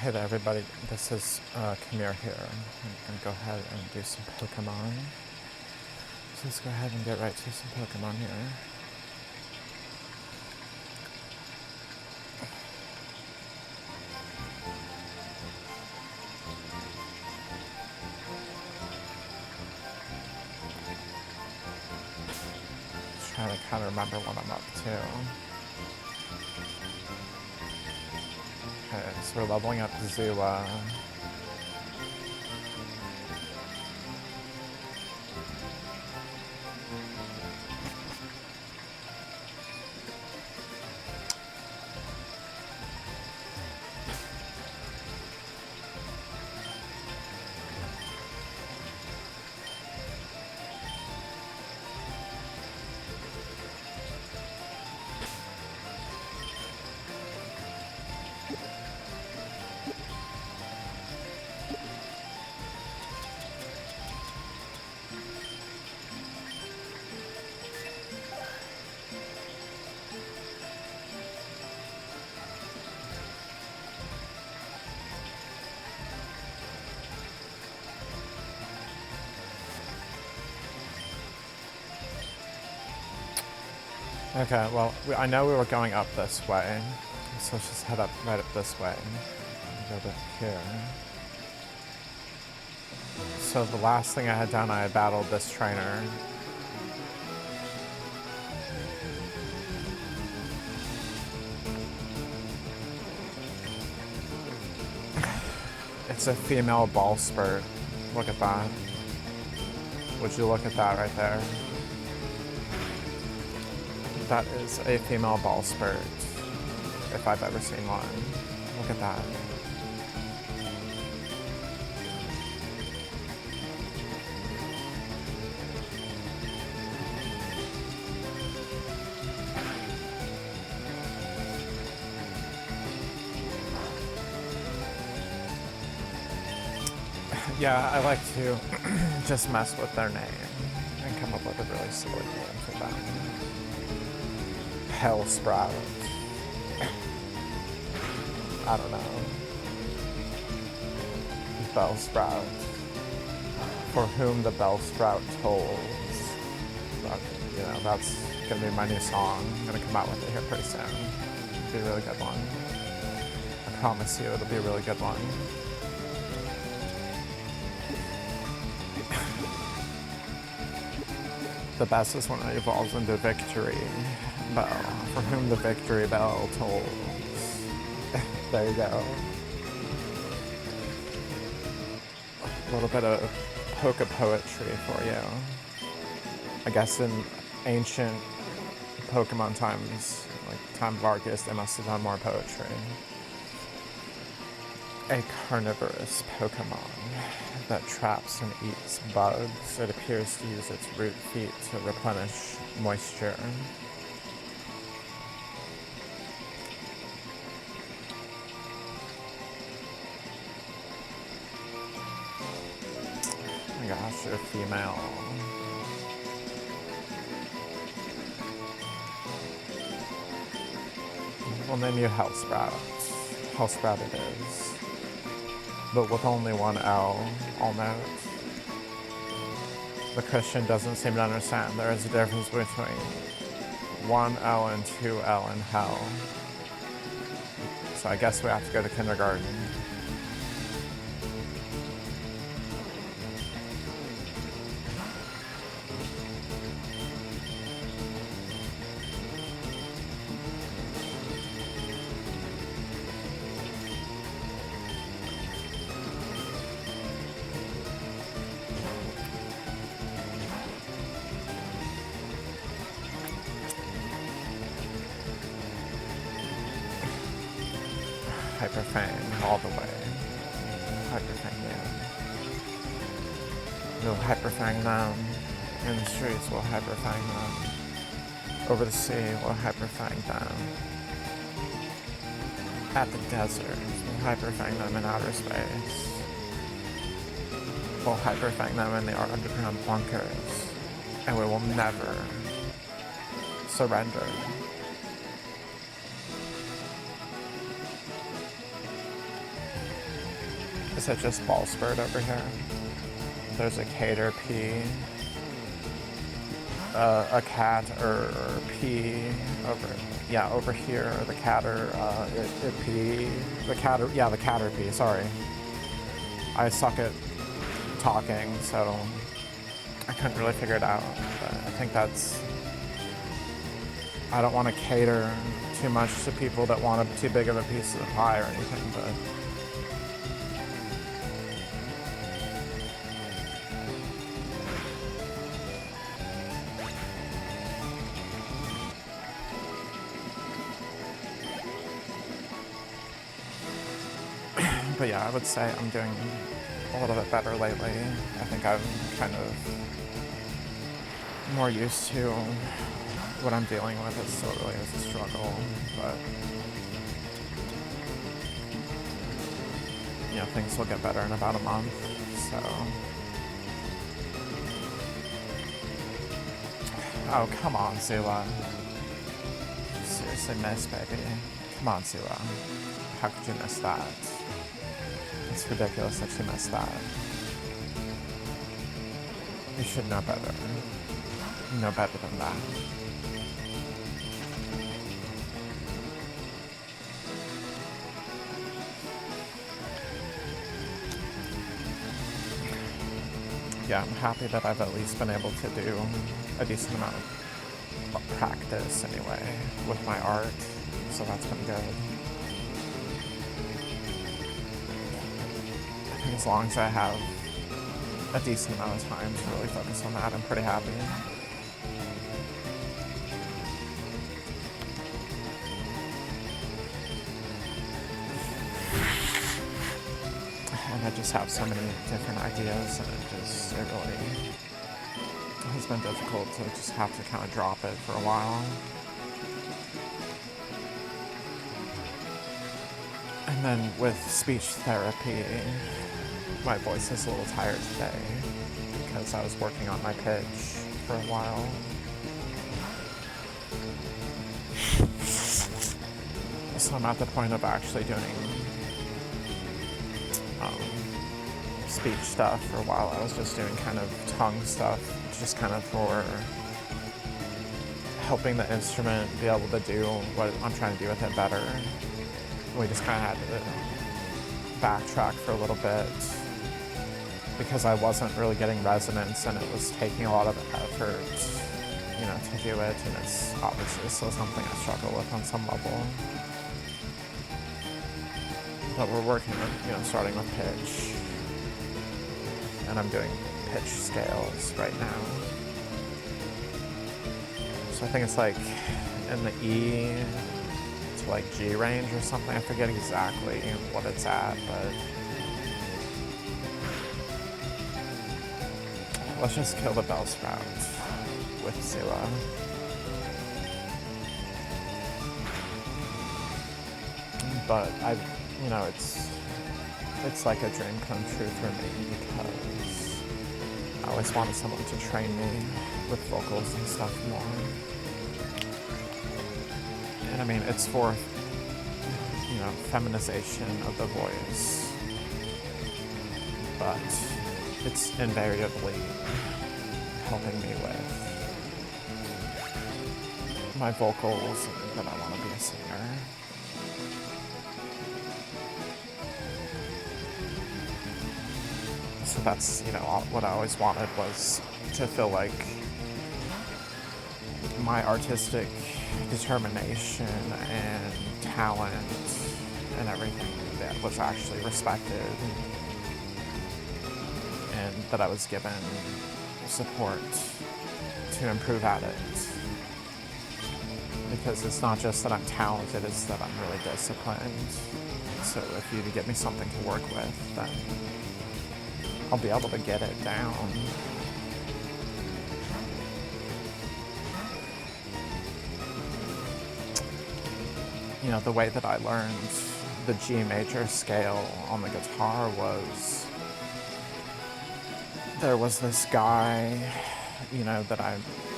Hey there everybody, this is Kamir here. I'm gonna go ahead and do some Pokemon. So let's go ahead and get right to some Pokemon here. Just trying to kind of remember what I'm up to. Okay, so we're leveling up Zula. Okay, well, I know we were going up this way, so let's just head up right up this way. Go back here. So the last thing I had done, I had battled this trainer. It's a female ball spurt. Look at that. Would you look at that right there? That is a female ball spurt, if I've ever seen one. Look at that. Yeah, I like to just mess with their name and come up with a really silly name for them. Hellsprout. I don't know. Bellsprout. For whom the Bellsprout tolls. But, you know, that's gonna be my new song. I'm gonna come out with it here pretty soon. It'll be a really good one. I promise you, it'll be a really good one. The best is when it evolves into Victory Bell, for whom the Victory Bell tolls. There you go. A little bit of Poke poetry for you. I guess in ancient Pokemon times, like time of Arceus, they must have done more poetry. A carnivorous Pokemon that traps and eats bugs. It appears to use its root feet to replenish moisture. Oh my gosh, you're a female. We'll name you Hellsprout. Hellsprout it is. But with only one L, I'll note. The Christian doesn't seem to understand there is a difference between one L and two L in hell. So I guess we have to go to kindergarten. Hyperfang all the way. Hyperfang, yeah. We'll Hyperfang them. In the streets, we'll Hyperfang them. Over the sea, we'll Hyperfang them. At the desert, we'll Hyperfang them in outer space. We'll Hyperfang them in the underground bunkers. And we will never surrender. Is it just Ballspurt over here? There's a Cater P, a cat or P over here. The catter P, the catter the catter P. Sorry, I suck at talking, so I couldn't really figure it out. But I think I don't want to cater too much to people that want too big of a piece of the pie or anything, but. But yeah, I would say I'm doing a little bit better lately. I think I'm kind of more used to what I'm dealing with. It still really is a struggle, but you know, things will get better in about a month, so. Oh, come on, Zula. Seriously miss, baby. Come on, Zula. How could you miss that? It's ridiculous that you missed that. You should know better. Know better than that. Yeah, I'm happy that I've at least been able to do a decent amount of practice anyway with my art, so that's been good. As long as I have a decent amount of time to really focus on that, I'm pretty happy. And I just have so many different ideas, and it really has been difficult to just have to kind of drop it for a while. And then with speech therapy, my voice is a little tired today because I was working on my pitch for a while. So I'm at the point of actually doing speech stuff. For a while I was just doing kind of tongue stuff, just kind of for helping the instrument be able to do what I'm trying to do with it better. We just kind of had to backtrack for a little bit because I wasn't really getting resonance, and it was taking a lot of effort, you know, to do it, and it's obviously still something I struggle with on some level. But we're working with, you know, starting with pitch, and I'm doing pitch scales right now. So I think it's like in the E to like G range or something. I forget exactly what it's at, but let's just kill the Bellsprout with Zilla. But you know, it's like a dream come true for me because I always wanted someone to train me with vocals and stuff more. And I mean, it's for, you know, feminization of the voice, but it's invariably helping me with my vocals and that I want to be a singer. So that's, you know, what I always wanted was to feel like my artistic determination and talent and everything that was actually respected, and that I was given support to improve at it. Because it's not just that I'm talented, it's that I'm really disciplined. So if you give me something to work with, then I'll be able to get it down. You know, the way that I learned the G major scale on the guitar was, there was this guy, you know, that I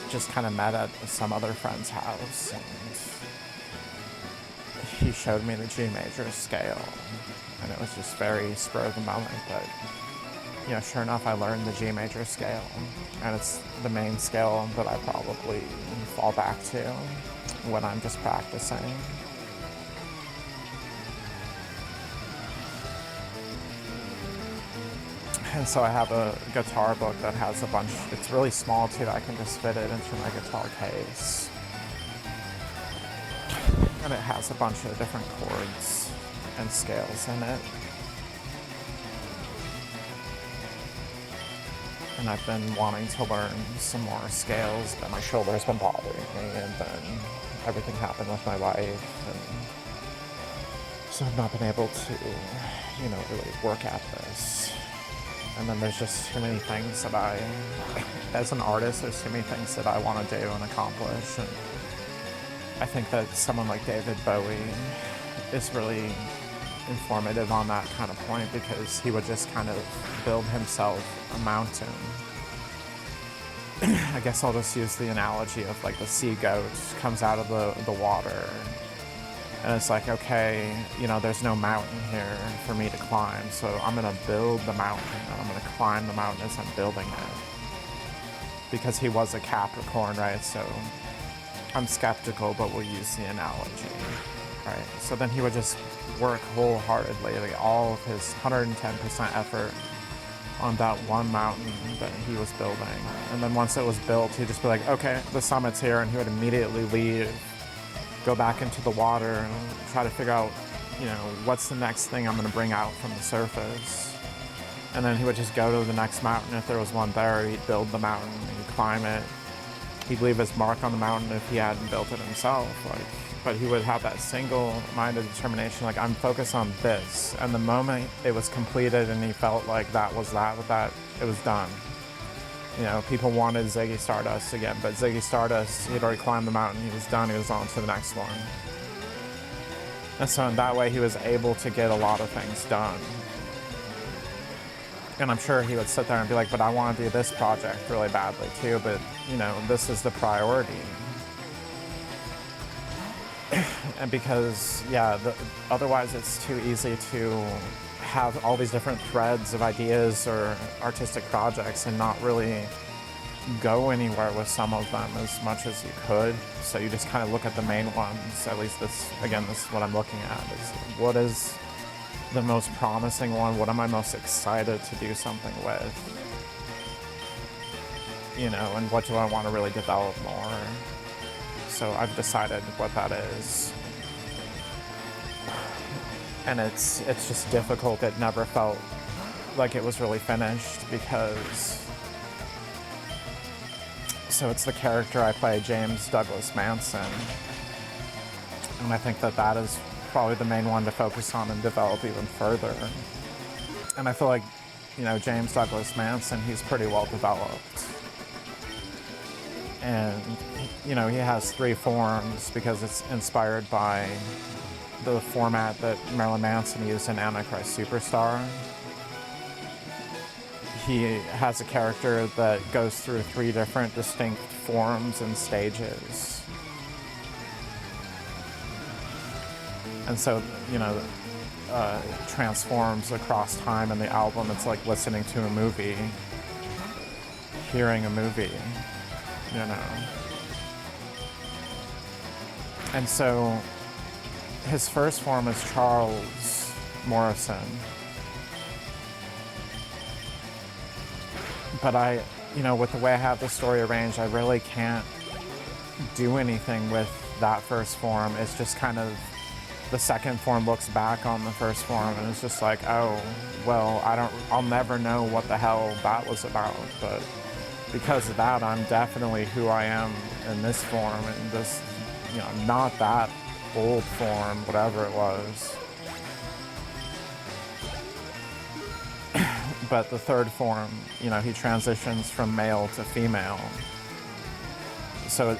just kind of met at some other friend's house, and he showed me the G major scale, and it was just very spur of the moment, but sure enough, I learned the G major scale, and it's the main scale that I probably fall back to when I'm just practicing. And so I have a guitar book that has a bunch, it's really small too, I can just fit it into my guitar case. And it has a bunch of different chords and scales in it. And I've been wanting to learn some more scales, but my shoulder's been bothering me, and then everything happened with my wife, and so I've not been able to, really work at this. And then there's just too many things that as an artist, there's too many things that I want to do and accomplish. And I think that someone like David Bowie is really informative on that kind of point, because he would just kind of build himself a mountain. I guess I'll just use the analogy of like the sea goat comes out of the water, and it's like, okay, there's no mountain here for me to climb, so I'm gonna build the mountain, and I'm gonna climb the mountain as I'm building it. Because he was a Capricorn, right? So I'm skeptical, but we'll use the analogy, right? So then he would just work wholeheartedly, like all of his 110% effort on that one mountain that he was building. And then once it was built, he'd just be like, okay, the summit's here, and he would immediately leave, go back into the water, and try to figure out, what's the next thing I'm gonna bring out from the surface. And then he would just go to the next mountain. If there was one there, he'd build the mountain, he'd climb it. He'd leave his mark on the mountain if he hadn't built it himself. But he would have that single-minded determination, like, I'm focused on this. And the moment it was completed and he felt like that, it was done. People wanted Ziggy Stardust again, but Ziggy Stardust, he'd already climbed the mountain, he was done, he was on to the next one. And so in that way, he was able to get a lot of things done. And I'm sure he would sit there and be like, but I want to do this project really badly too, but, this is the priority. And because, otherwise it's too easy to have all these different threads of ideas or artistic projects and not really go anywhere with some of them as much as you could. So you just kind of look at the main ones. At least this is what I'm looking at, is what is the most promising one? What am I most excited to do something with? And what do I want to really develop more? So I've decided what that is. And it's just difficult. It never felt like it was really finished, because so it's the character I play, James Douglas Manson. And I think that is probably the main one to focus on and develop even further. And I feel like, James Douglas Manson, he's pretty well developed. And, he has 3 forms because it's inspired by the format that Marilyn Manson used in Antichrist Superstar. He has a character that goes through 3 different distinct forms and stages. And so, transforms across time in the album. It's like listening to a movie, hearing a movie, And so his first form is Charles Morrison. But with the way I have the story arranged, I really can't do anything with that first form. It's just kind of, the second form looks back on the first form and it's just like, oh, well, I'll never know what the hell that was about. But because of that, I'm definitely who I am in this form, and this, not that old form, whatever it was. But the third form, he transitions from male to female. So,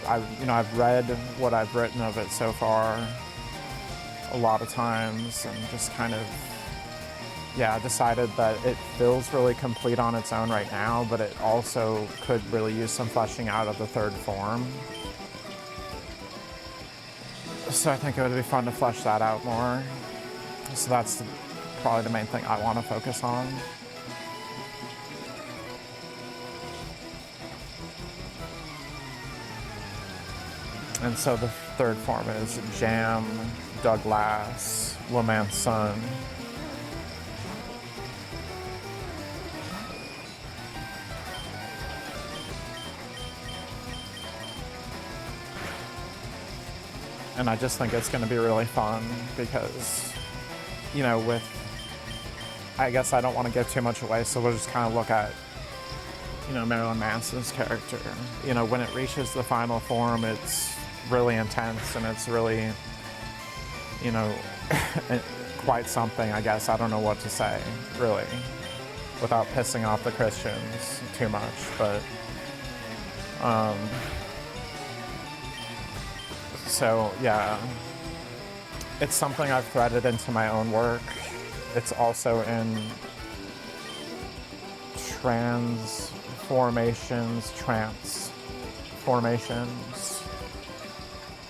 I've read what I've written of it so far a lot of times, and just kind of, decided that it feels really complete on its own right now, but it also could really use some fleshing out of the third form. So I think it would be fun to flesh that out more. So that's probably the main thing I want to focus on. And so the third form is Jam, Douglas, Laman's son. And I just think it's going to be really fun because, you know, I guess I don't want to give too much away, so we'll just kind of look at, you know, Marilyn Manson's character. You know, when it reaches the final form, it's really intense and it's really, you know, quite something, I guess. I don't know what to say, really, without pissing off the Christians too much, but, so, yeah, it's something I've threaded into my own work. It's also in transformations.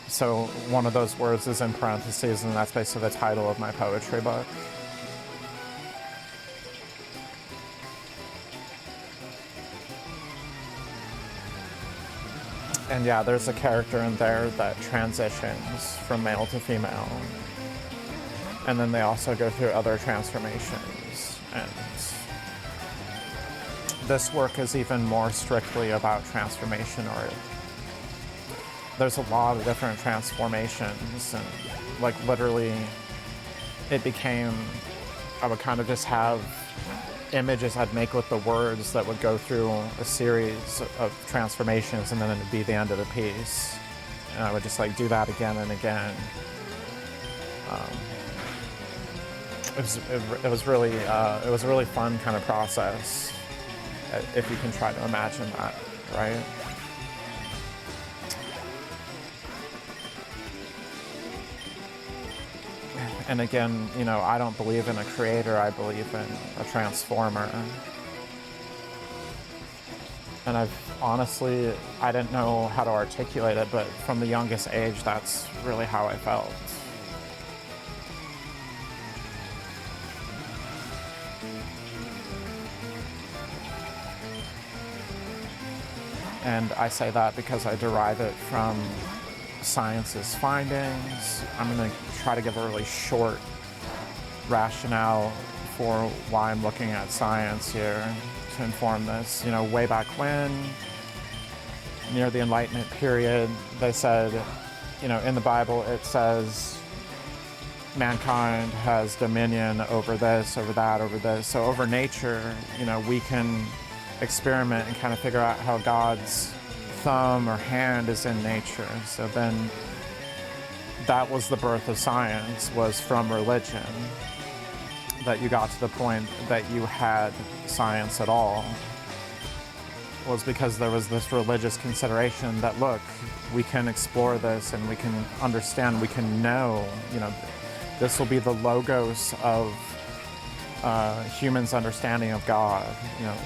So one of those words is in parentheses, and that's basically the title of my poetry book. And yeah, there's a character in there that transitions from male to female. And then they also go through other transformations. And this work is even more strictly about transformation, or there's a lot of different transformations. And like literally, it became, I would kind of just have images I'd make with the words that would go through a series of transformations, and then it'd be the end of the piece. And I would just like do that again and again. It was really fun kind of process, if you can try to imagine that, right? And again, you know, I don't believe in a creator, I believe in a transformer. And I didn't know how to articulate it, but from the youngest age, that's really how I felt. And I say that because I derive it from science's findings. I'm going to try to give a really short rationale for why I'm looking at science here to inform this. You know, way back when, near the Enlightenment period, they said, you know, in the Bible it says mankind has dominion over this, over that, over this. So over nature, you know, we can experiment and kind of figure out how God's thumb or hand is in nature. So then that was the birth of science, was from religion, that you got to the point that you had science at all, was because there was this religious consideration that, look, we can explore this and we can understand, we can know, you know, this will be the logos of humans' understanding of God. You know,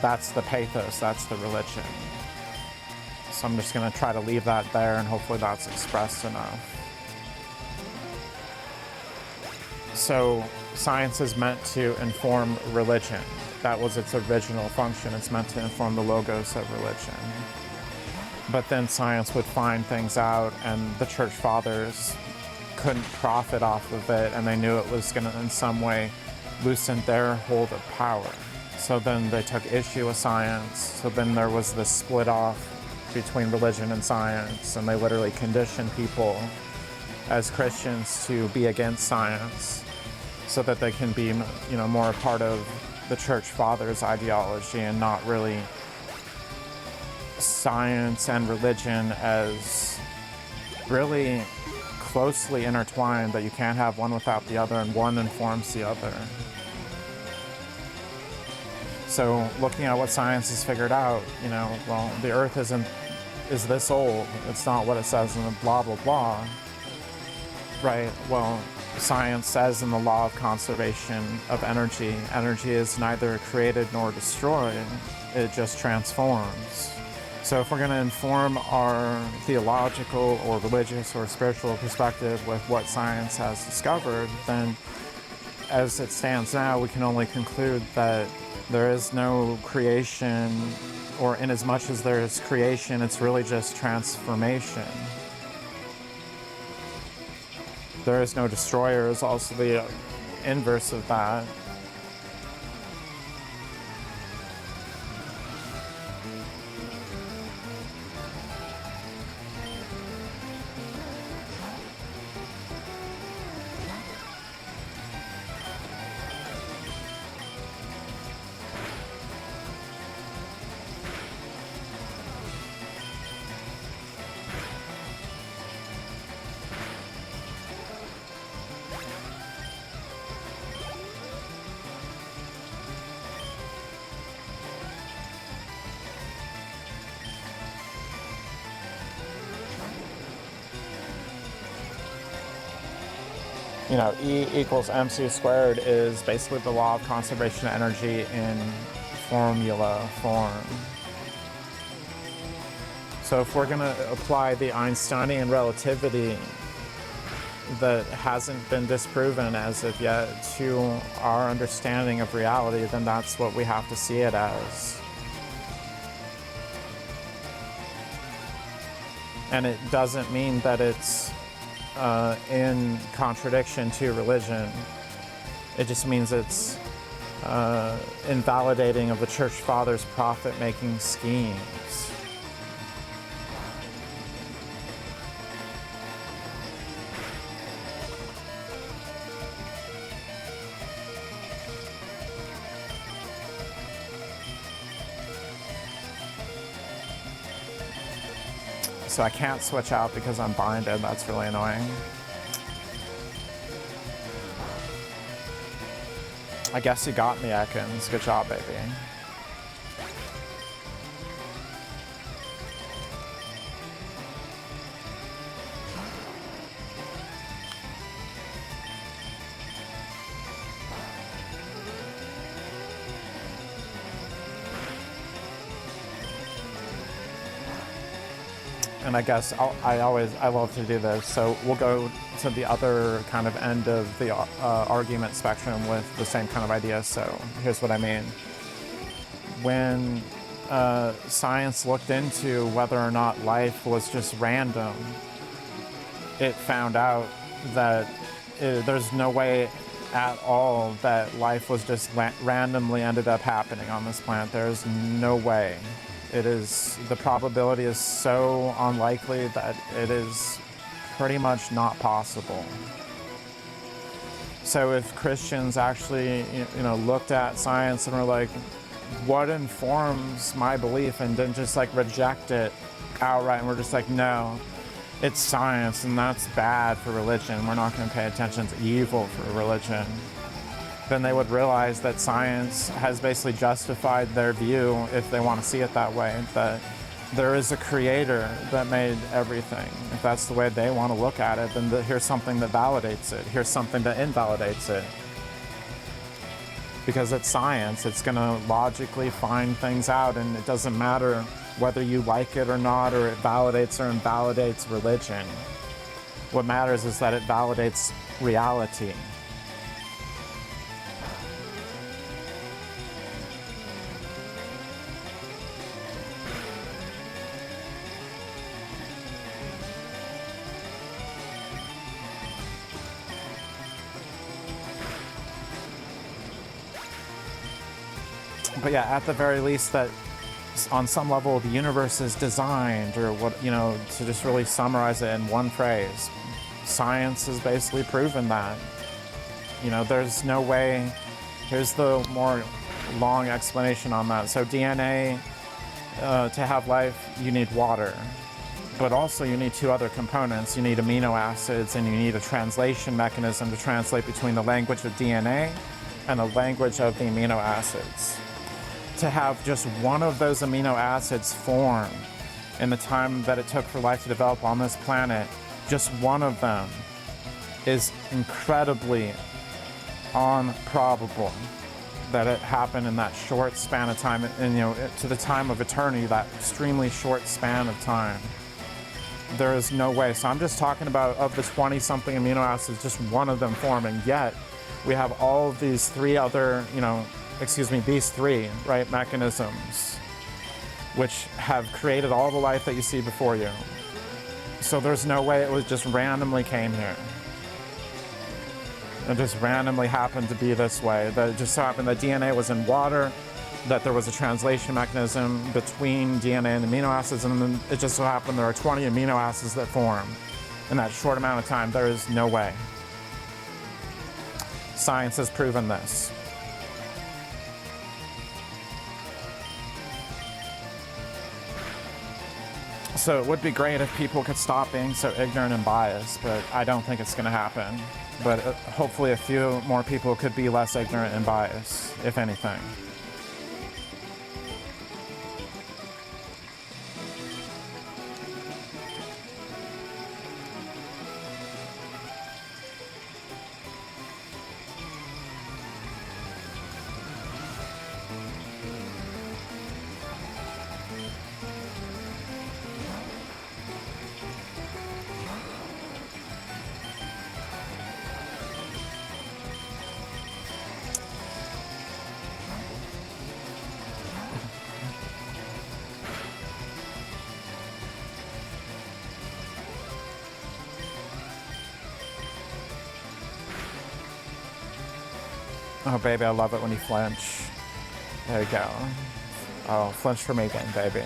that's the pathos, that's the religion. So I'm just going to try to leave that there, and hopefully that's expressed enough. So science is meant to inform religion. That was its original function. It's meant to inform the logos of religion. But then science would find things out, and the church fathers couldn't profit off of it, and they knew it was going to in some way loosen their hold of power. So then they took issue with science. So then there was this split off between religion and science, and they literally conditioned people as Christians to be against science so that they can be, you know, more a part of the church fathers' ideology and not really science and religion as really closely intertwined, that you can't have one without the other, and one informs the other. So looking at what science has figured out, you know, well, the earth is this old. It's not what it says in the blah, blah, blah. Right? Well, science says in the law of conservation of energy, energy is neither created nor destroyed. It just transforms. So if we're going to inform our theological or religious or spiritual perspective with what science has discovered, then as it stands now, we can only conclude that there is no creation, or in as much as there is creation, it's really just transformation. There is no destroyer is also the inverse of that. You know, E equals mc squared is basically the law of conservation of energy in formula form. So if we're going to apply the Einsteinian relativity that hasn't been disproven as of yet to our understanding of reality, then that's what we have to see it as. And it doesn't mean that it's in contradiction to religion. It just means it's invalidating of the Church Fathers' profit-making schemes. So I can't switch out because I'm binded. That's really annoying. I guess you got me, Ekans. Good job, baby. And I guess I love to do this. So we'll go to the other kind of end of the argument spectrum with the same kind of idea. So here's what I mean. When science looked into whether or not life was just random, it found out that there's no way at all that life was just randomly ended up happening on this planet. There's no way. The probability is so unlikely that it is pretty much not possible. So if Christians actually, looked at science and were like, what informs my belief, and didn't just like reject it outright, and we're just like, no, it's science and that's bad for religion. We're not going to pay attention to evil for religion. Then they would realize that science has basically justified their view, if they want to see it that way, that there is a creator that made everything. If that's the way they want to look at it, then here's something that validates it. Here's something that invalidates it. Because it's science, it's going to logically find things out, and it doesn't matter whether you like it or not, or it validates or invalidates religion. What matters is that it validates reality. But yeah, at the very least, that on some level the universe is designed, or what, to just really summarize it in one phrase, science has basically proven that. There's no way. Here's the more long explanation on that. So DNA, to have life, you need water. But also you need two other components. You need amino acids, and you need a translation mechanism to translate between the language of DNA and the language of the amino acids. To have just one of those amino acids form in the time that it took for life to develop on this planet, just one of them, is incredibly improbable. that it happened in that short span of time, and to the time of eternity, that extremely short span of time. There is no way. So I'm just talking about, of the 20-something amino acids, just one of them forming. Yet we have all of these three other, these three, right, mechanisms, which have created all the life that you see before you. So there's no way it was just randomly came here. It just randomly happened to be this way. That it just so happened that DNA was in water, that there was a translation mechanism between DNA and amino acids, and then it just so happened there are 20 amino acids that form in that short amount of time. There is no way. Science has proven this. So it would be great if people could stop being so ignorant and biased, but I don't think it's going to happen. But hopefully a few more people could be less ignorant and biased, if anything. Oh, baby, I love it when you flinch. There you go. Oh, flinch for me again, baby.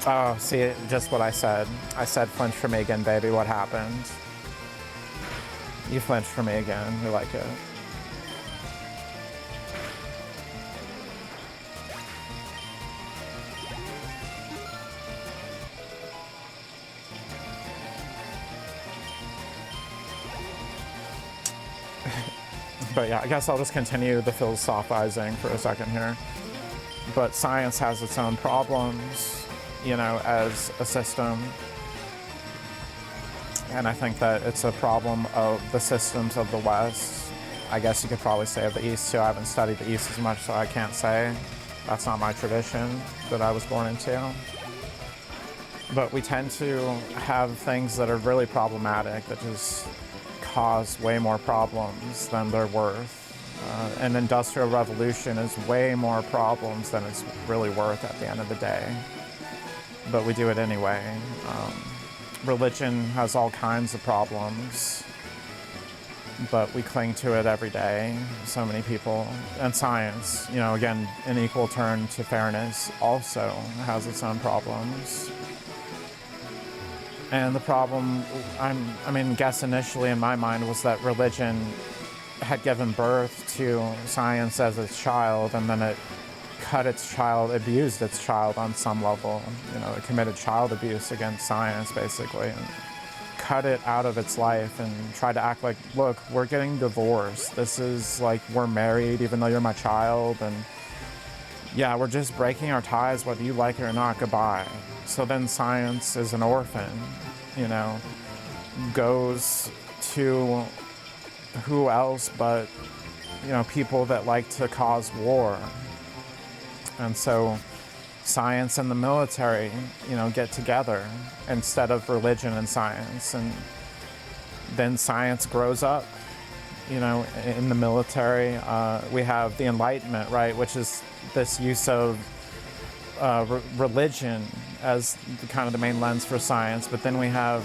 Oh, see, just what I said. I said flinch for me again, baby. What happened? You flinched for me again. We like it. But yeah, I guess I'll just continue the philosophizing for a second here. But science has its own problems, as a system. And I think that it's a problem of the systems of the West. I guess you could probably say of the East too. I haven't studied the East as much, so I can't say. That's not my tradition that I was born into. But we tend to have things that are really problematic that just cause way more problems than they're worth. An industrial revolution is way more problems than it's really worth at the end of the day. But we do it anyway. Religion has all kinds of problems, but we cling to it every day, so many people. And science, again, in equal turn to fairness, also has its own problems. And the problem, guess initially in my mind was that religion had given birth to science as its child, and then it abused its child on some level. It committed child abuse against science, basically, and cut it out of its life and tried to act like, look, we're getting divorced. This is like, we're married even though you're my child, and yeah, we're just breaking our ties whether you like it or not, goodbye. So then science is an orphan, goes to who else but, people that like to cause war. And so science and the military, get together instead of religion and science. And then science grows up, in the military. We have the Enlightenment, right, which is this use of religion as kind of the main lens for science. But then we have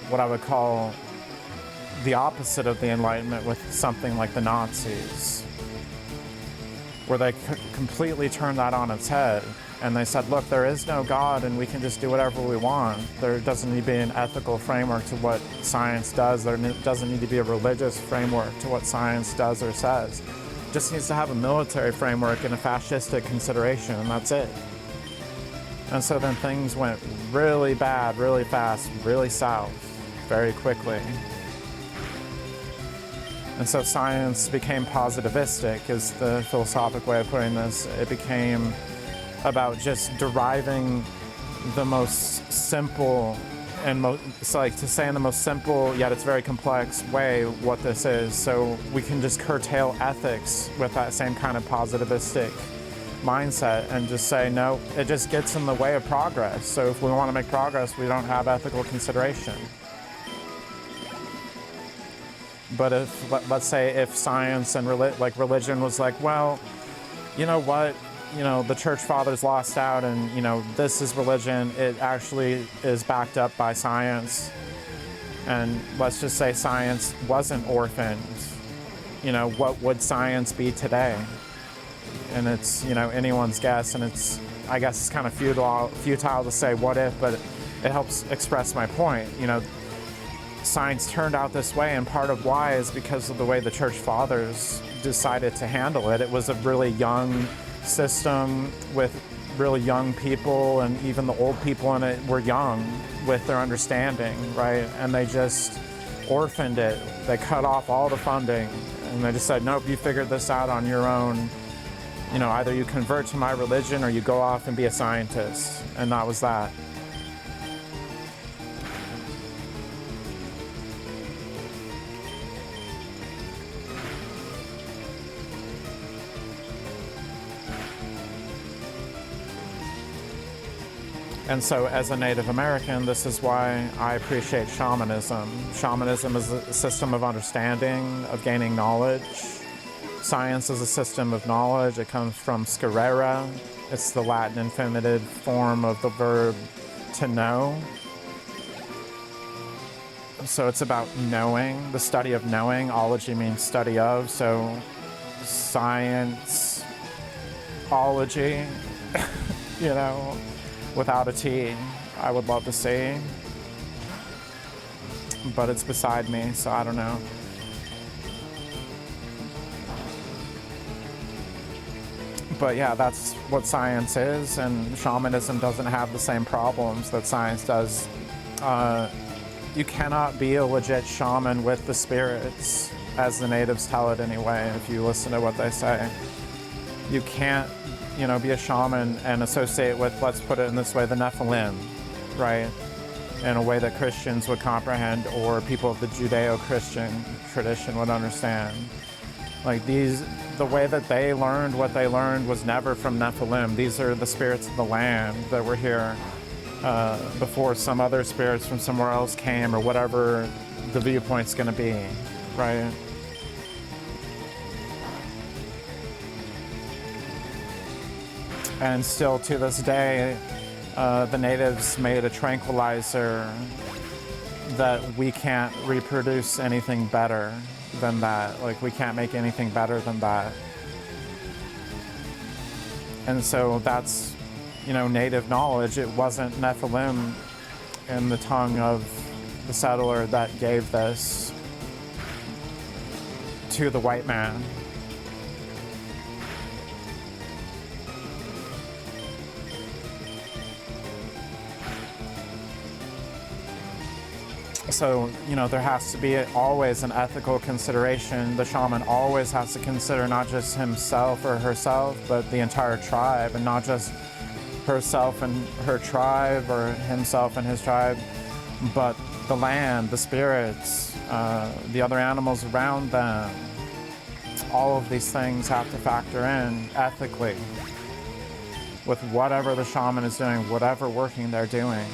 what I would call the opposite of the Enlightenment with something like the Nazis, where they completely turned that on its head. And they said, look, there is no God and we can just do whatever we want. There doesn't need to be an ethical framework to what science does. There doesn't need to be a religious framework to what science does or says. It just needs to have a military framework and a fascistic consideration, and that's it. And so then things went really bad, really fast, really south, very quickly. And so science became positivistic, is the philosophic way of putting this. It became about just deriving the most simple and it's like to say in the most simple yet it's very complex way what this is, so we can just curtail ethics with that same kind of positivistic mindset and just say no, it just gets in the way of progress. So if we want to make progress, we don't have ethical consideration. But if, let's say, if science and religion was like, well, you know what, the church fathers lost out, and this is religion, it actually is backed up by science, and let's just say science wasn't orphaned, what would science be today? And it's anyone's guess, and I guess it's kind of futile to say what if, but it helps express my point. Science turned out this way, and part of why is because of the way the church fathers decided to handle it. It was a really young system with really young people, and even the old people in it were young with their understanding, right? And they just orphaned it. They cut off all the funding, and they just said, nope, you figured this out on your own. Either you convert to my religion or you go off and be a scientist. And that was that. And so as a Native American, this is why I appreciate shamanism. Shamanism is a system of understanding, of gaining knowledge. Science is a system of knowledge. It comes from scarere. It's the Latin infinitive form of the verb to know. So it's about knowing, the study of knowing. Ology means study of, so science, ology, without a T, I would love to see. But it's beside me, so I don't know. But yeah, that's what science is, and shamanism doesn't have the same problems that science does. You cannot be a legit shaman with the spirits, as the natives tell it anyway, if you listen to what they say. You can't, be a shaman and associate with, let's put it in this way, the Nephilim, right? In a way that Christians would comprehend, or people of the Judeo-Christian tradition would understand. Like the way that they learned what they learned was never from Nephilim. These are the spirits of the land that were here before some other spirits from somewhere else came, or whatever the viewpoint's going to be, right? And still to this day, the natives made a tranquilizer that we can't reproduce anything better than that. Like, we can't make anything better than that. And so that's, native knowledge. It wasn't Nephilim in the tongue of the settler that gave this to the white man. So, there has to be always an ethical consideration. The shaman always has to consider not just himself or herself, but the entire tribe, and not just herself and her tribe, or himself and his tribe, but the land, the spirits, the other animals around them. All of these things have to factor in ethically with whatever the shaman is doing, whatever working they're doing.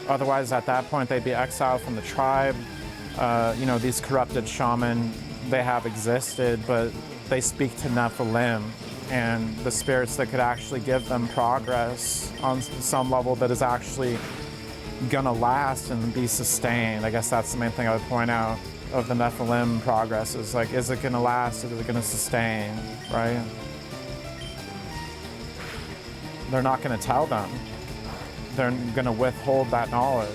Otherwise, at that point, they'd be exiled from the tribe. These corrupted shaman, they have existed, but they speak to Nephilim and the spirits that could actually give them progress on some level that is actually gonna last and be sustained. I guess that's the main thing I would point out of the Nephilim progress, is like, is it gonna last? Is it gonna sustain, right? They're not gonna tell them. They're going to withhold that knowledge.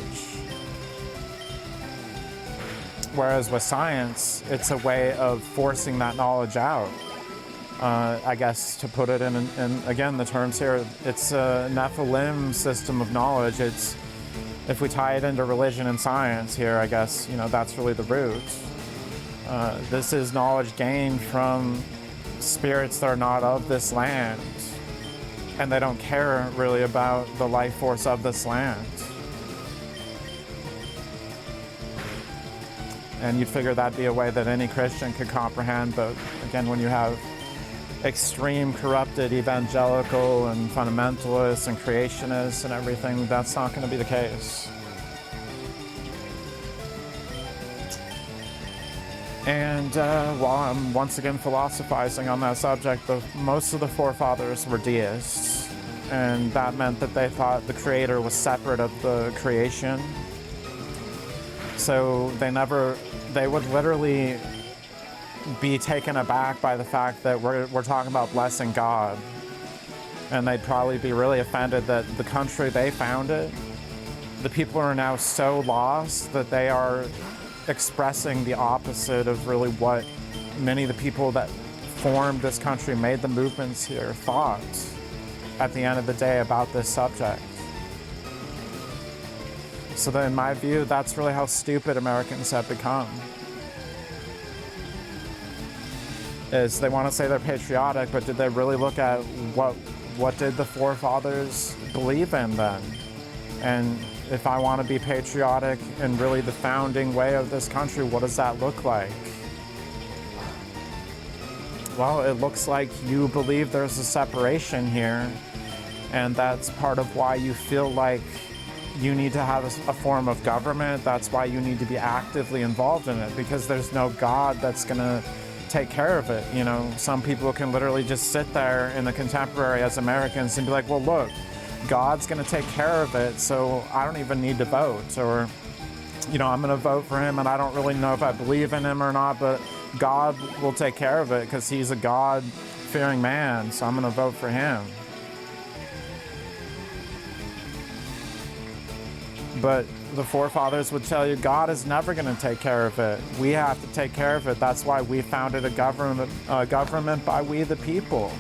Whereas with science, it's a way of forcing that knowledge out. I guess to put it in again, the terms here, it's a Nephilim system of knowledge. It's, if we tie it into religion and science here, I guess, that's really the root. This is knowledge gained from spirits that are not of this land. and they don't care really about the life force of this land. And you'd figure that'd be a way that any Christian could comprehend, but again, when you have extreme corrupted evangelical and fundamentalists and creationists and everything, that's not going to be the case. And while I'm once again philosophizing on that subject, most of the forefathers were deists, and that meant that they thought the creator was separate of the creation. So they would literally be taken aback by the fact that we're talking about blessing God. And they'd probably be really offended that the country they founded, the people are now so lost that they are expressing the opposite of really what many of the people that formed this country, made the movements here, thought at the end of the day about this subject. So then, in my view, that's really how stupid Americans have become. Is they want to say they're patriotic, but did they really look at what did the forefathers believe in then? And if I want to be patriotic and really the founding way of this country, what does that look like? Well, it looks like you believe there's a separation here, and that's part of why you feel like you need to have a form of government. That's why you need to be actively involved in it, because there's no God that's going to take care of it. You know, some people can literally just sit there in the contemporary as Americans and be like, well, look, God's going to take care of it, so I don't even need to vote. Or, you know, I'm going to vote for him, and I don't really know if I believe in him or not, but God will take care of it because he's a God-fearing man, so I'm going to vote for him. But the forefathers would tell you God is never going to take care of it. We have to take care of it. That's why we founded a government by we the people,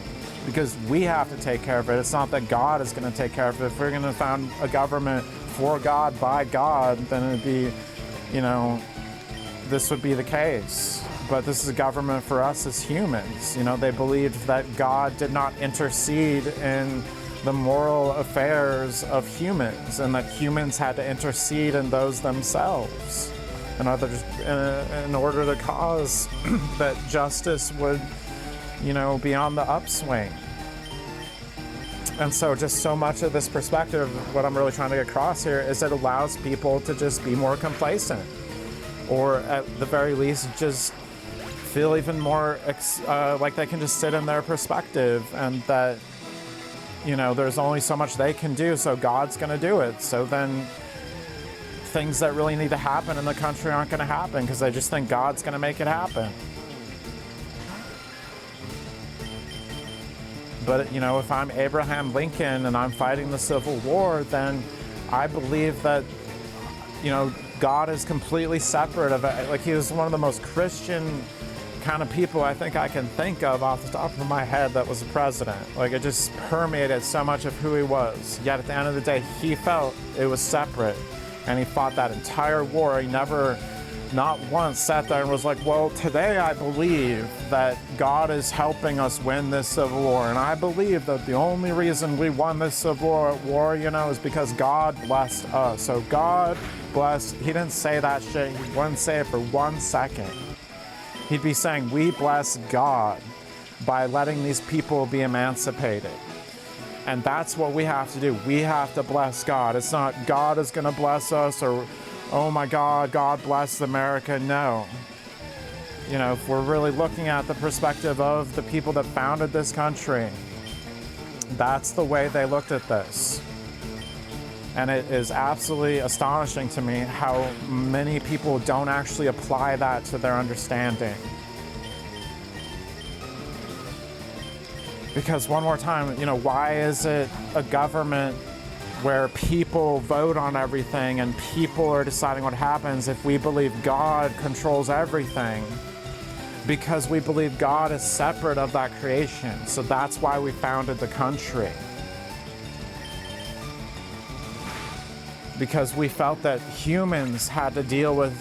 because we have to take care of it. It's not that God is going to take care of it. If we're going to found a government for God, by God, then it'd be, you know, this would be the case. But this is a government for us as humans. You know, they believed that God did not intercede in the moral affairs of humans, and that humans had to intercede in those themselves in order to cause that justice would, you know, be on the upswing. And so just so much of this perspective, what I'm really trying to get across here is it allows people to just be more complacent, or at the very least just feel even more like they can just sit in their perspective, and that, you know, there's only so much they can do, so God's going to do it. So then things that really need to happen in the country aren't going to happen because they just think God's going to make it happen. But, you know, if I'm Abraham Lincoln and I'm fighting the Civil War, then I believe that, you know, God is completely separate of it. Like, he was one of the most Christian kind of people I think I can think of off the top of my head that was a president. Like, it just permeated so much of who he was. Yet at the end of the day, he felt it was separate, and he fought that entire war. He never, not once, sat there and was like, well, today I believe that God is helping us win this Civil War, and I believe that the only reason we won this Civil War, you know, is because God blessed us. So God blessed. He didn't say that shit. He wouldn't say it for 1 second. He'd be saying, we bless God by letting these people be emancipated. And that's what we have to do. We have to bless God. It's not God is going to bless us, or, oh my God, God bless America. No. You know, if we're really looking at the perspective of the people that founded this country, that's the way they looked at this. And it is absolutely astonishing to me how many people don't actually apply that to their understanding. Because one more time, you know, why is it a government where people vote on everything and people are deciding what happens if we believe God controls everything? Because we believe God is separate of that creation. So that's why we founded the country. Because we felt that humans had to deal with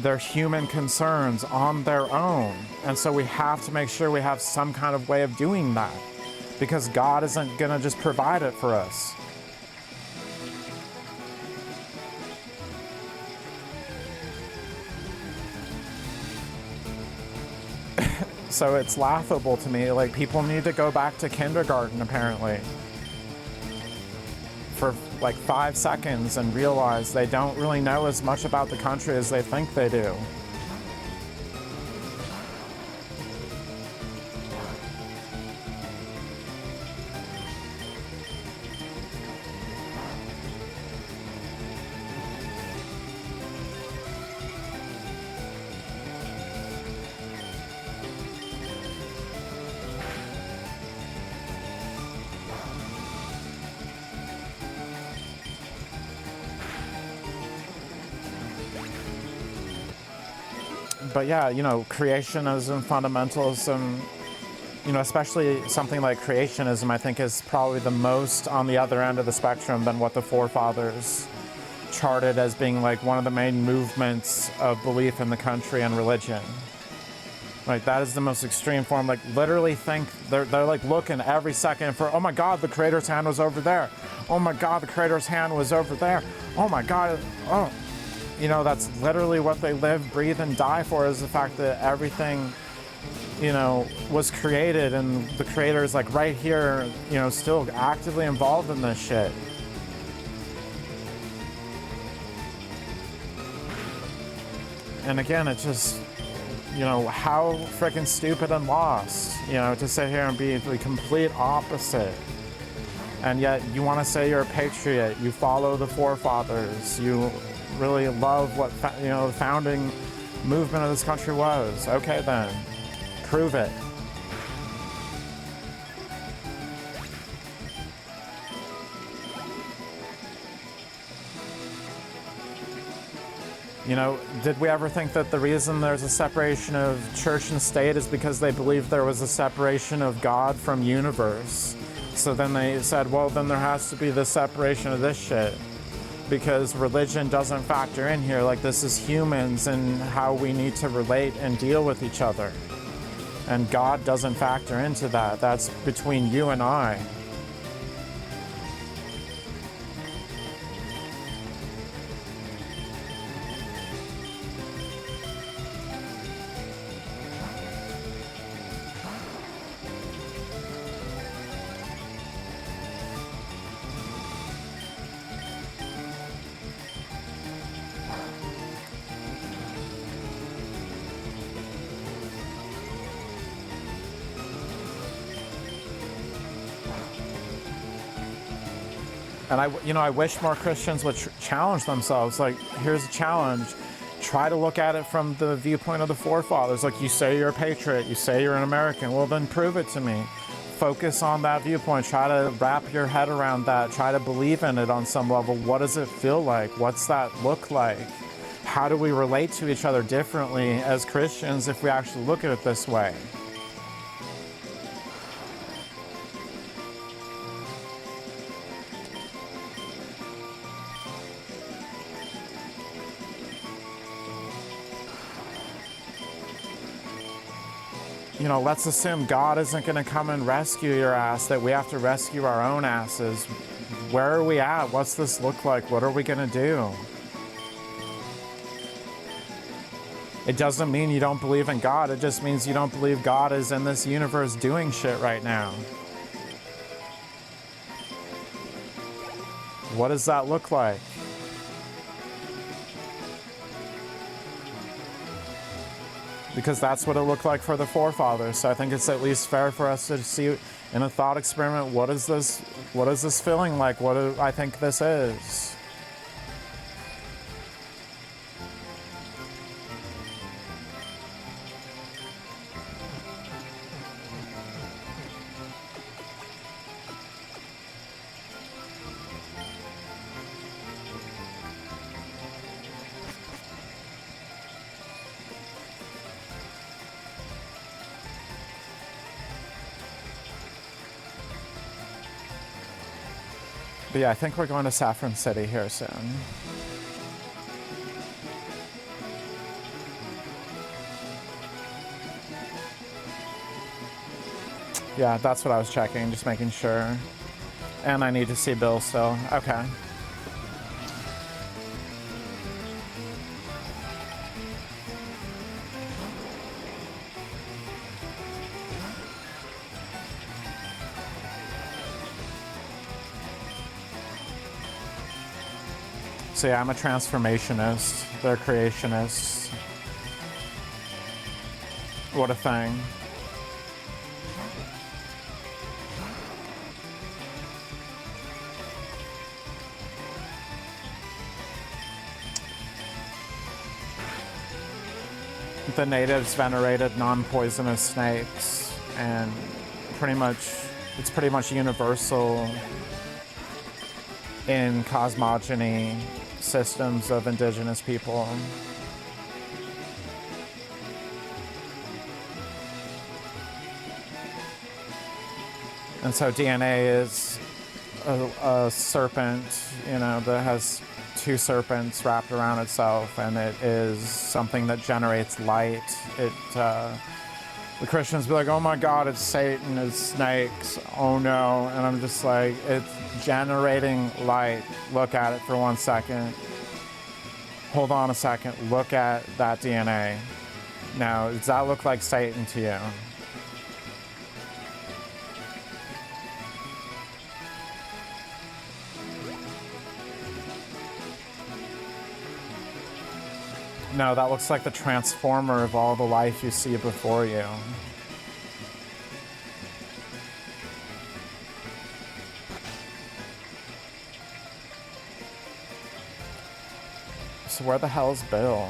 their human concerns on their own. And so we have to make sure we have some kind of way of doing that. because God isn't going to just provide it for us. So it's laughable to me. Like, people need to go back to kindergarten, apparently, for like 5 seconds and realize they don't really know as much about the country as they think they do. But yeah, you know, creationism, fundamentalism, you know, especially something like creationism, I think is probably the most on the other end of the spectrum than what the forefathers charted as being like one of the main movements of belief in the country and religion. Like, that is the most extreme form. Like, literally think they're like looking every second for, oh my God, the creator's hand was over there. Oh my God, the creator's hand was over there. Oh my God, oh. You know, that's literally what they live, breathe, and die for, is the fact that everything, you know, was created and the creator is like right here, you know, still actively involved in this shit. And again, it's just, you know, how freaking stupid and lost, you know, to sit here and be the complete opposite. And yet you want to say you're a patriot, you follow the forefathers, you really love what you know the founding movement of this country was. Okay, then prove it. You know, did we ever think that the reason there's a separation of church and state is because they believed there was a separation of God from universe? So then they said, well, then there has to be the separation of this shit, because religion doesn't factor in here. Like, this is humans and how we need to relate and deal with each other. And God doesn't factor into that. That's between you and I. And I wish more Christians would challenge themselves. Like, here's a challenge. Try to look at it from the viewpoint of the forefathers. Like, you say you're a patriot, you say you're an American. Well, then prove it to me. Focus on that viewpoint. Try to wrap your head around that. Try to believe in it on some level. What does it feel like? What's that look like? How do we relate to each other differently as Christians if we actually look at it this way? You know, let's assume God isn't going to come and rescue your ass, that we have to rescue our own asses. Where are we at? What's this look like? What are we going to do? It doesn't mean you don't believe in God. It just means you don't believe God is in this universe doing shit right now. What does that look like? Because that's what it looked like for the forefathers. So I think it's at least fair for us to see in a thought experiment, what is this feeling like? What do I think this is? But yeah, I think we're going to Saffron City here soon. Yeah, that's what I was checking, just making sure. And I need to see Bill still. Okay. So yeah, I'm a transformationist. They're creationists. What a thing. The natives venerated non-poisonous snakes, and it's pretty much universal in cosmogony systems of indigenous people. And so DNA is a serpent, you know, that has two serpents wrapped around itself, and it is something that generates light. The Christians be like, oh my God, it's Satan, it's snakes, oh no. And I'm just like, it's generating light. Look at it for 1 second. Hold on a second, look at that DNA. Now, does that look like Satan to you? No, that looks like the transformer of all the life you see before you. So where the hell is Bill?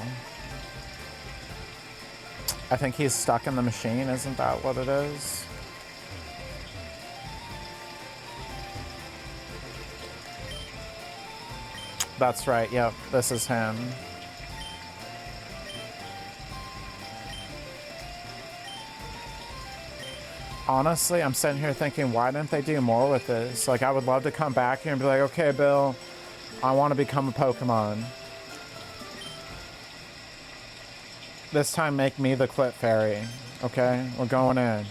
I think he's stuck in the machine, isn't that what it is? That's right, yep, this is him. Honestly, I'm sitting here thinking, why didn't they do more with this? Like, I would love to come back here and be like, okay, Bill, I want to become a Pokemon. This time, make me the Clip Fairy, okay? We're going in.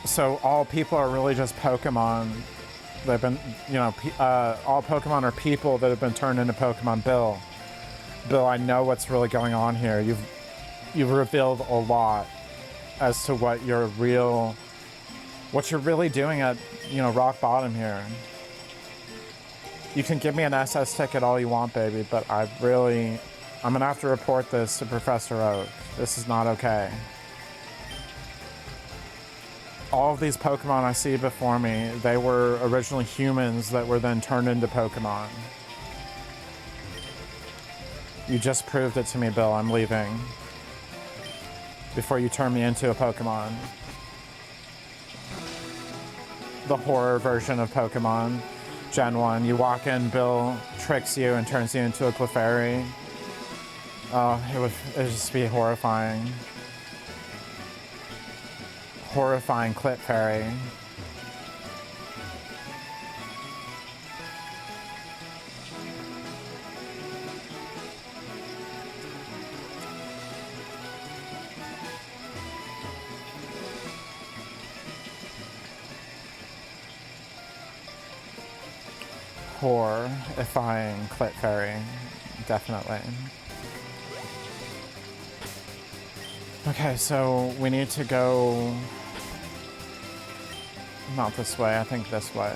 So all people are really just Pokemon. They've been, you know, all Pokemon are people that have been turned into Pokemon. Bill, I know what's really going on here. You've revealed a lot as to what you're really doing at, you know, rock bottom here. You can give me an SS ticket all you want, baby, but I'm gonna have to report this to Professor Oak. This is not okay. All of these Pokemon I see before me, they were originally humans that were then turned into Pokemon. You just proved it to me, Bill. I'm leaving. Before you turn me into a Pokemon. The horror version of Pokemon. Gen 1. You walk in, Bill tricks you and turns you into a Clefairy. Oh, it'd just be horrifying. Horrifying Clip Fairy. Horrifying Clip Fairy. Definitely. Okay, so we need to go... Not this way, I think this way.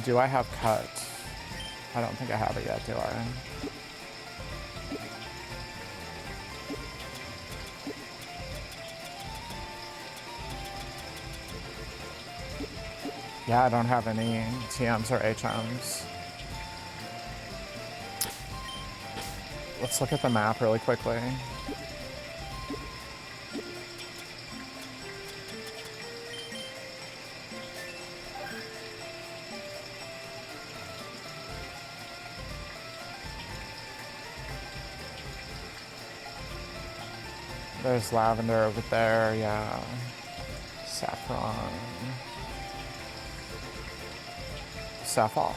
Do I have cut? I don't think I have it yet, do I? Yeah, I don't have any TMs or HMs. Let's look at the map really quickly. There's lavender over there, yeah. Saffron. Saffron.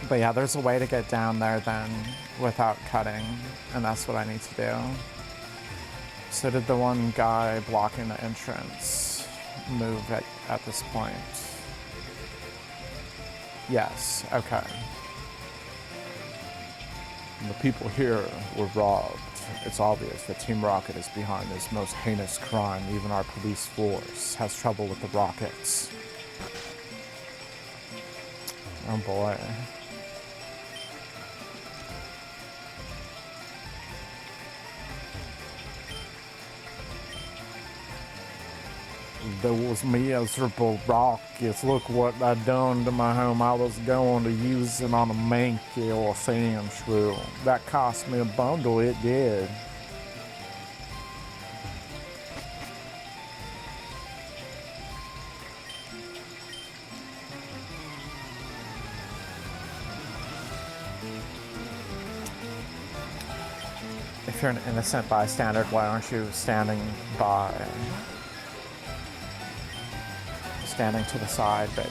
But yeah, there's a way to get down there then without cutting, and that's what I need to do. So did the one guy blocking the entrance move at this point? Yes, okay. And the people here were robbed. It's obvious that Team Rocket is behind this most heinous crime. Even our police force has trouble with the Rockets. Oh boy. Those miserable Rockets. Look what I done to my home. I was going to use it on a Mankey or a sand shrew. That cost me a bundle, it did. If you're an innocent bystander, why aren't you standing by? Standing to the side, baby.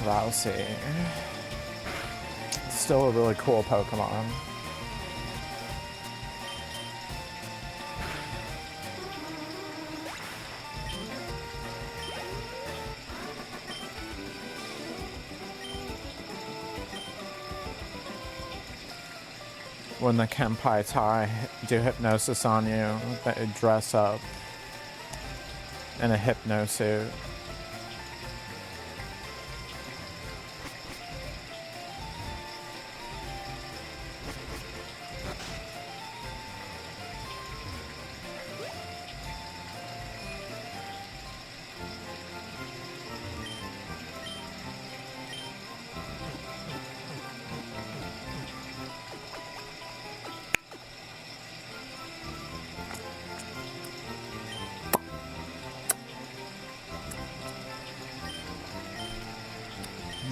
Drowsy. Still a really cool Pokemon. When the Kenpai Tai do hypnosis on you, they dress up in a hypno suit.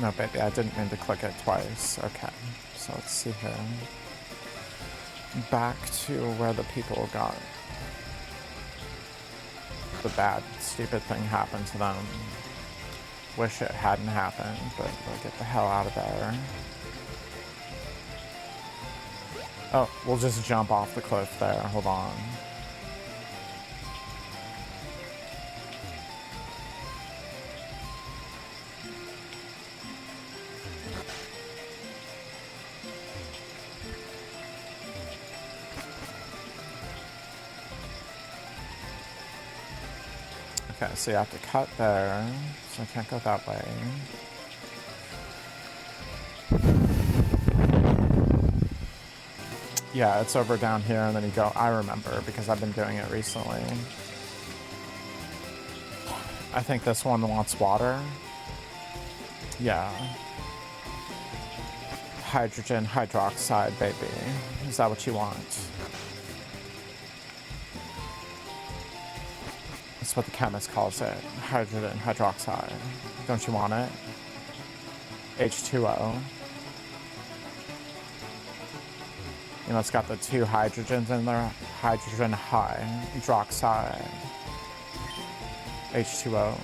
No, baby, I didn't mean to click it twice. Okay, so let's see here. Back to where the people got the bad, stupid thing happened to them. Wish it hadn't happened, but we'll get the hell out of there. Oh, we'll just jump off the cliff there. Hold on. Okay, so you have to cut there, so I can't go that way. Yeah, it's over down here, and then you go, I remember, because I've been doing it recently. I think this one wants water. Yeah. Hydrogen hydroxide, baby. Is that what you want? That's what the chemist calls it. Hydrogen hydroxide. Don't you want it? H2O. You know, it's got the two hydrogens in there. Hydrogen hydroxide. H2O.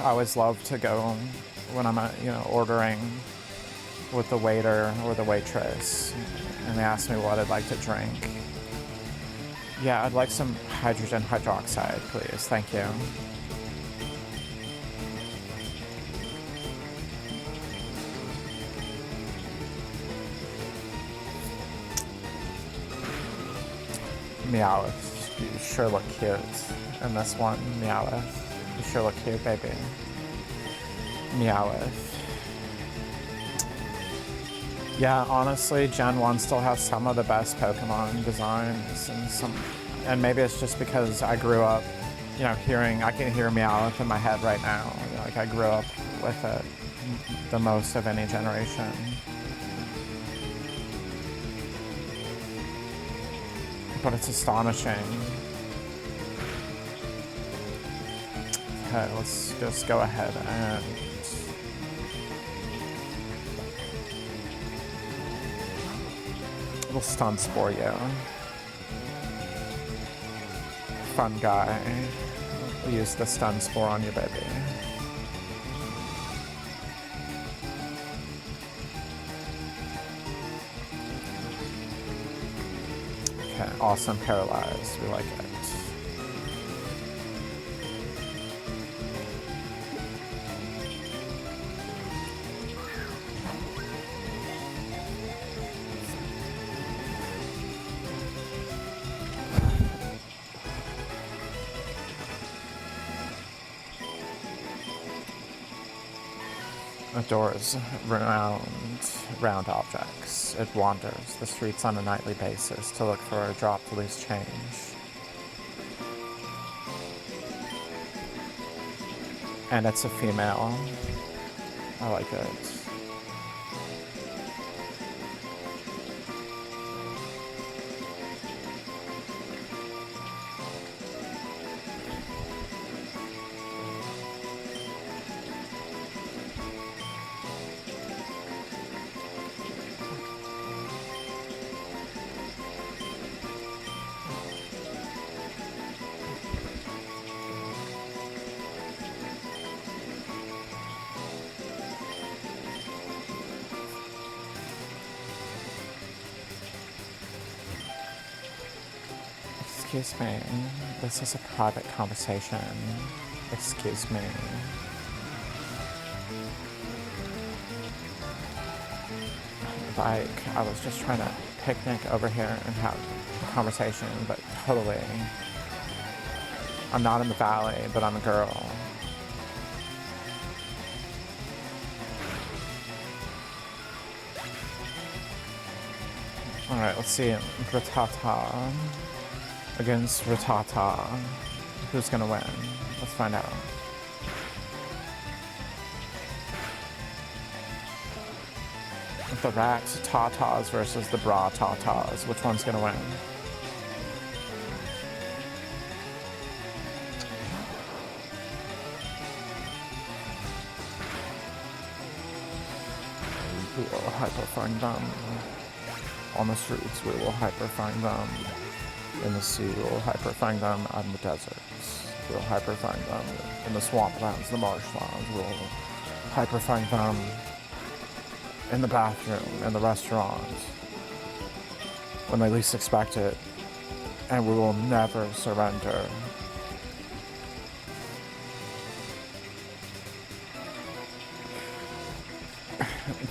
I always love to go when I'm, ordering with the waiter or the waitress, and they ask me what I'd like to drink. Yeah, I'd like some hydrogen hydroxide, please. Thank you. Meowth, you sure look cute in this one. Meowth, you sure look cute, baby. Meowth. Yeah, honestly, Gen 1 still has some of the best Pokemon designs, and maybe it's just because I grew up, I can hear Meowth in my head right now. Like, I grew up with it the most of any generation. But it's astonishing. Okay, let's just go ahead and little stun spore you. Fun guy. We'll use the stun spore on you, baby. Okay, awesome paralyzed. We like it. Adores round objects. It wanders the streets on a nightly basis to look for a drop to loose change. And it's a female. I like it. Excuse me, this is a private conversation. Excuse me. Like, I was just trying to picnic over here and have a conversation, but totally. I'm not in the valley, but I'm a girl. Alright, let's see. Rattata against Rattata. Who's gonna win? Let's find out. The rat tatas versus the bra tatas. Which one's gonna win? We will hyper-find them. On the streets, we will hyper-find them. In the sea, we will hyper-find them. On the deserts, we will hyper-find them. In the swamplands, the marshlands, we will hyper-find them. In the bathroom, in the restaurant, when they least expect it, and we will never surrender.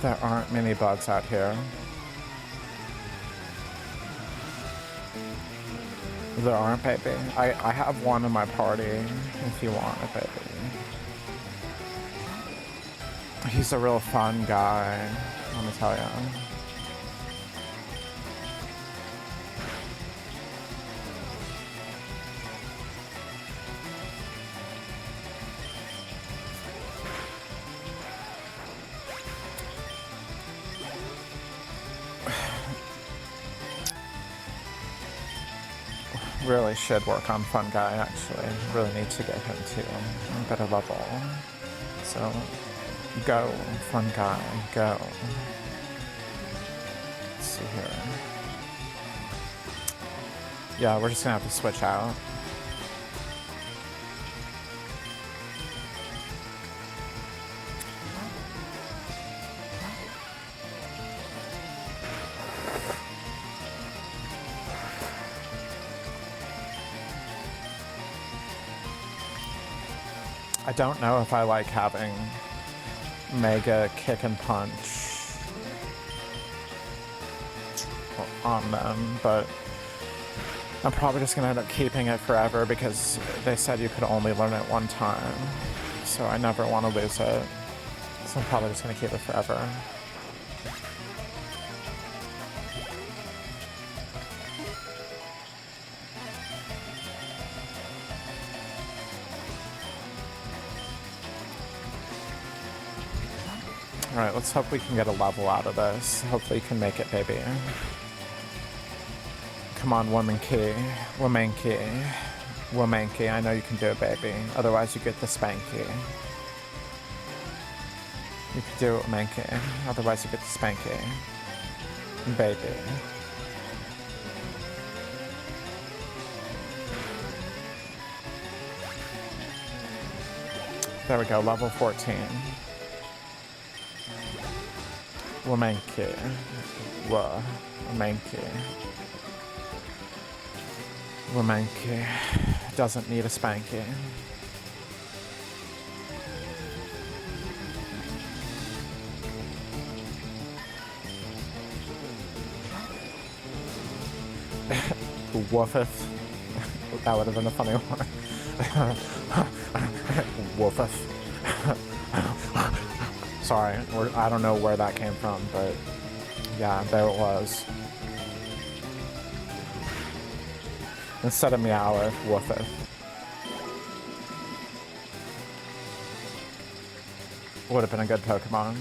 There aren't many bugs out here. There aren't, baby. I have one in my party, if you want it, baby. He's a real fun guy, let me tell you. Really should work on Fun Guy, actually. Really need to get him to a better level. So, go, Fun Guy, go. Let's see here. Yeah, we're just gonna have to switch out. I don't know if I like having Mega Kick and Punch on them, but I'm probably just gonna end up keeping it forever because they said you could only learn it one time, so I never want to lose it. So I'm probably just gonna keep it forever. Alright, let's hope we can get a level out of this. Hopefully you can make it, baby. Come on, Womanky. Womanky. Womanky, I know you can do it, baby. Otherwise you get the spanky. You can do it, Womanky. Otherwise you get the spanky. Baby. There we go, level 14. Womanky. Womanky. Womanky doesn't need a spanking. Woofeth. That would have been a funny one. Woofeth. Sorry, I don't know where that came from, but yeah, there it was. Instead of Meowth, Woofeth. Would have been a good Pokemon.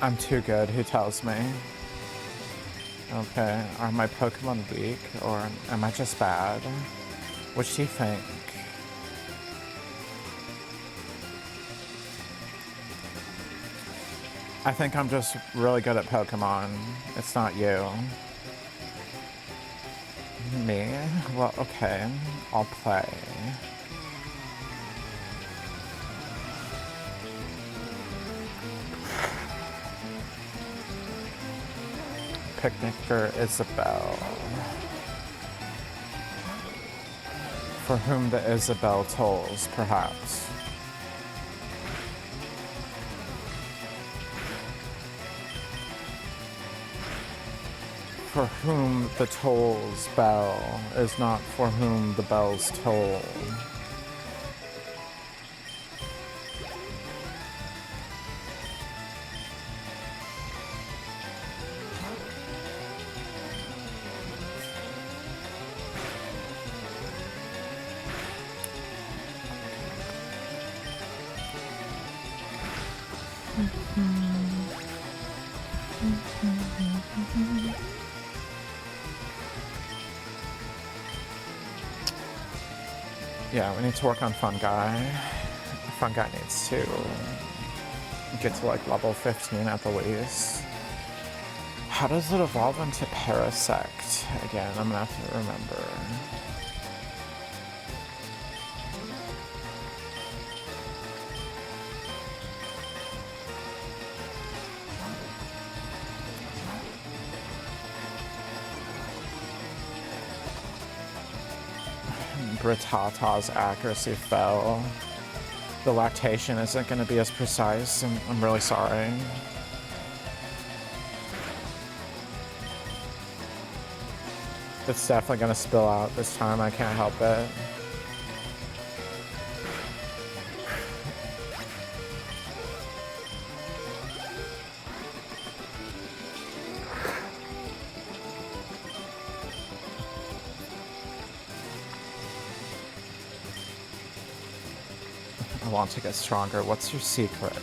I'm too good, who tells me? Okay, are my Pokemon weak, or am I just bad? What do you think? I think I'm just really good at Pokemon. It's not you. Me? Well, okay. I'll play. Picnic for Isabelle. For whom the Isabelle tolls, perhaps. For whom the tolls bell is not for whom the bells toll. Yeah, we need to work on Fungi. Fungi needs to get to like level 15 at the least. How does it evolve into Parasect? Again, I'm gonna have to remember. Britata's accuracy fell. The lactation isn't going to be as precise, and I'm really sorry. It's definitely going to spill out this time, I can't help it. I want to get stronger. What's your secret?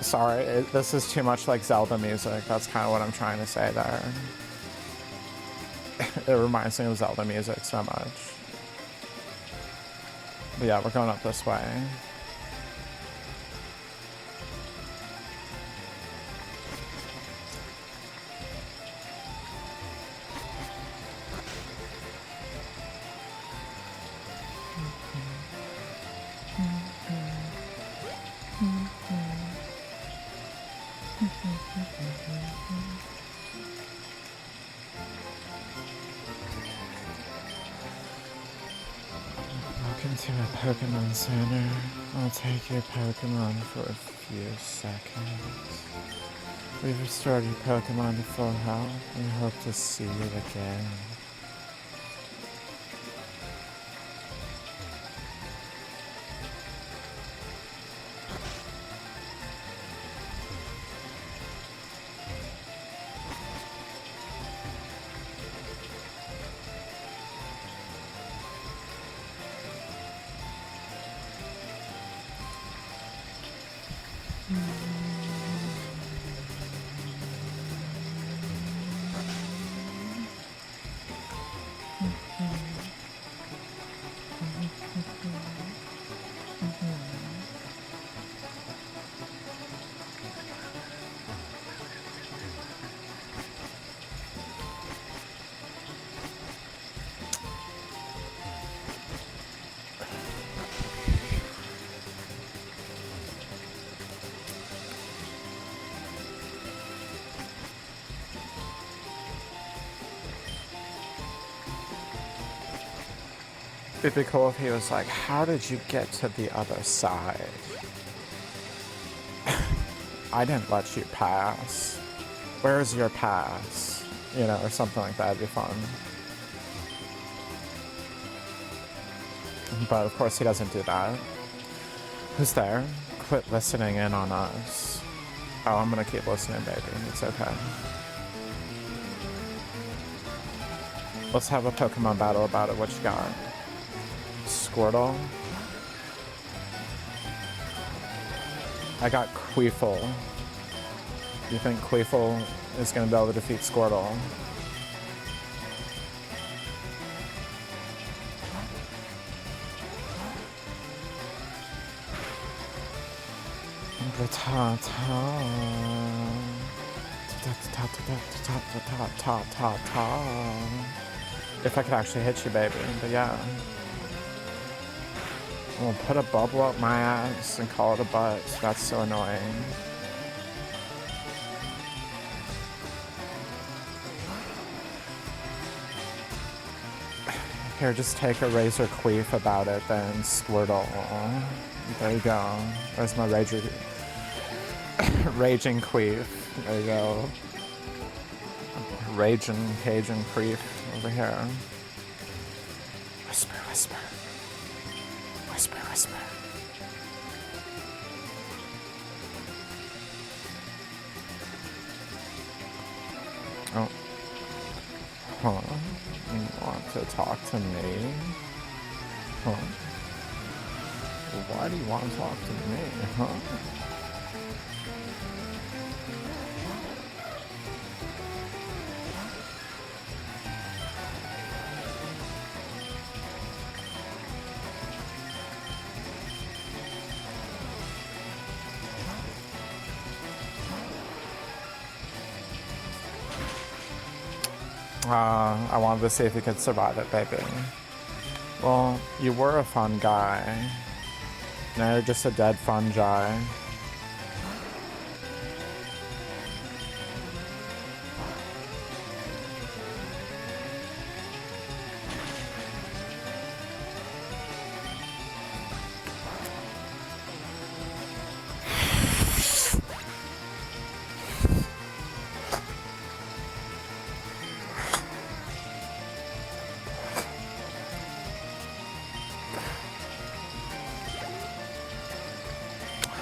Sorry, this is too much like Zelda music. That's kind of what I'm trying to say there. It reminds me of Zelda music so much. But yeah, we're going up this way. Welcome to a Pokemon Center. I'll take your Pokemon for a few seconds. We've restored your Pokemon to full health. We hope to see you again. It'd be cool if he was like, how did you get to the other side? I didn't let you pass. Where's your pass? You know, or something like that would be fun. But of course he doesn't do that. Who's there? Quit listening in on us. Oh, I'm gonna keep listening, baby. It's okay. Let's have a Pokemon battle about it. What you got? Squirtle. I got Queefle. You think Queefle is going to be able to defeat Squirtle? If I could actually hit you, baby. But yeah. We'll put a bubble up my ass and call it a butt. That's so annoying. Here, just take a Razor Queef about it, then Squirtle. There you go. Where's my Raging Queef? There you go. Raging Cajun Queef over here. Whisper, whisper. Whisper, whisper. Oh. Huh? You want to talk to me? Huh? Why do you want to talk to me? Huh? I wanted to see if you could survive it, baby. Well, you were a fun guy. Now you're just a dead fungi.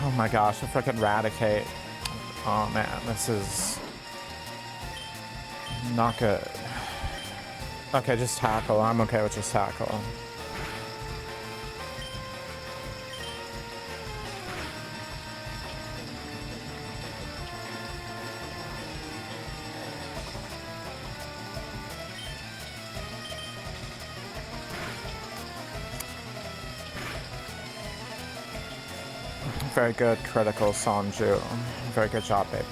Oh my gosh, a frickin' Raticate. Oh man, this is not good. Okay, just tackle. I'm okay with just tackle. Very good critical, Sonju. Very good job, baby.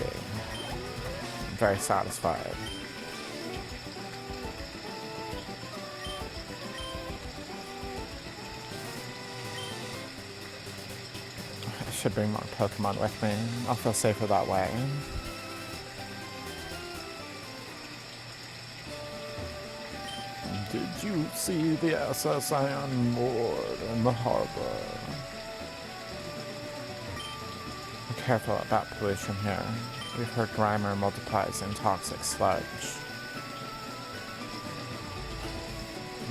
Very satisfied. I should bring more Pokemon with me. I'll feel safer that way. Did you see the SS Iron moored in the harbor? Careful about pollution here. We've heard Grimer multiplies in toxic sludge.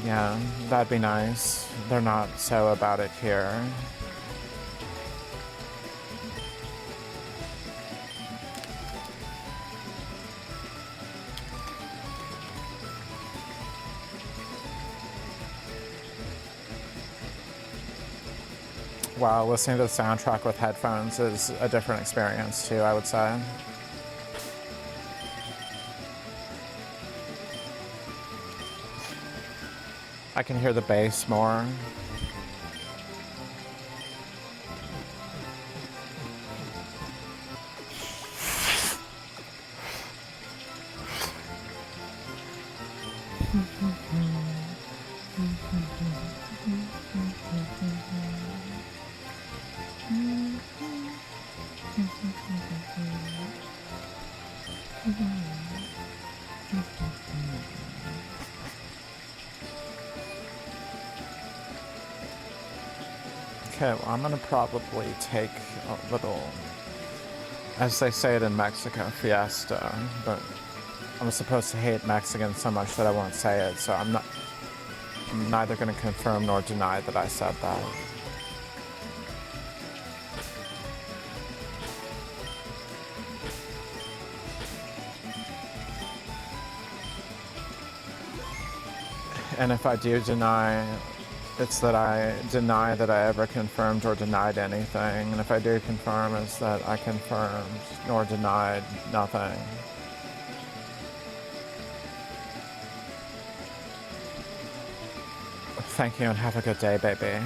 Yeah, that'd be nice. They're not so about it here. Wow, listening to the soundtrack with headphones is a different experience too, I would say. I can hear the bass more. Okay, well, I'm gonna probably take a little, as they say it in Mexico, fiesta, but I'm supposed to hate Mexicans so much that I won't say it, so I'm neither gonna confirm nor deny that I said that. And if I do deny, it's that I deny that I ever confirmed or denied anything. And if I do confirm, it's that I confirmed nor denied nothing. Thank you and have a good day, baby.